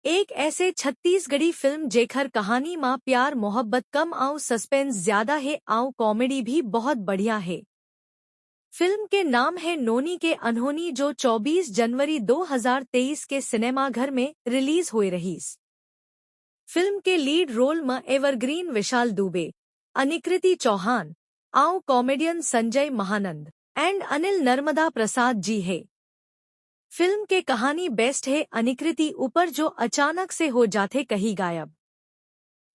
एक ऐसे छत्तीसगढ़ी फिल्म जेखर कहानी माँ प्यार मोहब्बत कम आऊ सस्पेंस ज्यादा है आऊ कॉमेडी भी बहुत बढ़िया है। फिल्म के नाम है नोनी के अनहोनी जो 24 जनवरी 2023 के सिनेमाघर में रिलीज हुई रही। फिल्म के लीड रोल में एवरग्रीन विशाल दुबे, अनिकृति चौहान, आऊ कॉमेडियन संजय महानंद एंड अनिल नर्मदा प्रसाद जी है। फिल्म के कहानी बेस्ट है अनिकृति ऊपर जो अचानक से हो जाते कहीं गायब।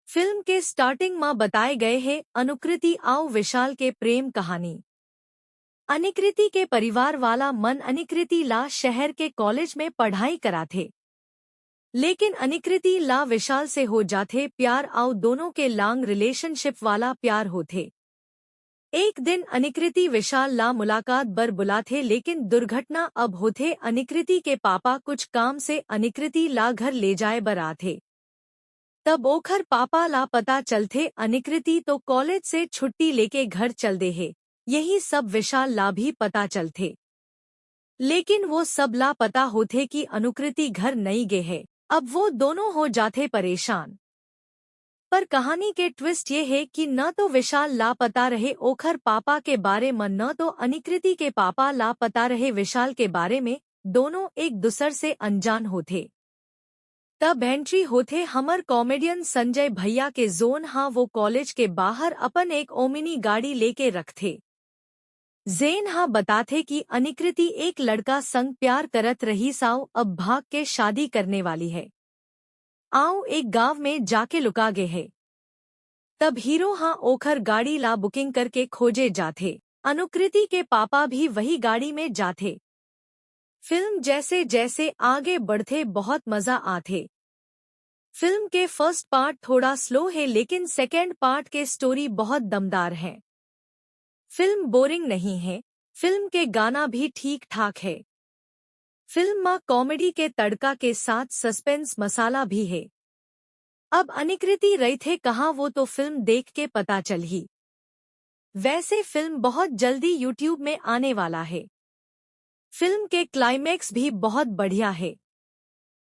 फिल्म के स्टार्टिंग में बताए गए है अनुकृति आऊ विशाल के प्रेम कहानी। अनिकृति के परिवार वाला मन अनिकृति ला शहर के कॉलेज में पढ़ाई कराथे, लेकिन अनिकृति ला विशाल से हो जाते प्यार आऊ दोनों के लॉन्ग रिलेशनशिप वाला प्यार होते। एक दिन अनिकृति विशाल ला मुलाकात बर बुलाथे लेकिन दुर्घटना अब होते अनिकृति के पापा कुछ काम से अनिकृति ला घर ले जाए बर आथे। तब ओखर पापा ला पता चलते अनिकृति तो कॉलेज से छुट्टी लेके घर चल दे है। यही सब विशाल ला भी पता चलते, लेकिन वो सब ला पता होते कि अनुकृति घर नहीं गे है। अब वो दोनों हो जाते परेशान। पर कहानी के ट्विस्ट ये है कि न तो विशाल लापता रहे ओखर पापा के बारे में न तो अनिकृति के पापा लापता रहे विशाल के बारे में, दोनों एक दूसर से अनजान होते। तब एंट्री होते हमर कॉमेडियन संजय भैया के जोन। हाँ, वो कॉलेज के बाहर अपन एक ओमिनी गाड़ी लेके रखते। जेन हाँ बताते कि अनिकृति एक लड़का संग प्यार करत रही साव अब भाग के शादी करने वाली है, आऊ एक गांव में जाके लुका गे है। तब हीरो हाँ ओखर गाड़ी ला बुकिंग करके खोजे जाते। अनुकृति के पापा भी वही गाड़ी में जाते। फिल्म जैसे जैसे आगे बढ़ते बहुत मजा आते। फिल्म के फर्स्ट पार्ट थोड़ा स्लो है लेकिन सेकेंड पार्ट के स्टोरी बहुत दमदार है। फिल्म बोरिंग नहीं है। फिल्म के गाना भी ठीक ठाक है। फिल्म में कॉमेडी के तड़का के साथ सस्पेंस मसाला भी है। अब अनिकृति रही थे कहाँ वो तो फिल्म देख के पता चल ही। वैसे फिल्म बहुत जल्दी यूट्यूब में आने वाला है। फिल्म के क्लाइमैक्स भी बहुत बढ़िया है।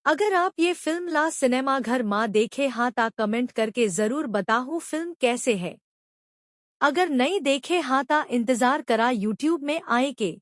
अगर आप ये फिल्म ला सिनेमाघर माँ देखे हाँ ता कमेंट करके जरूर बताओ फिल्म कैसे है। अगर नहीं देखे हाँ ता इंतजार करा यूट्यूब में आए के।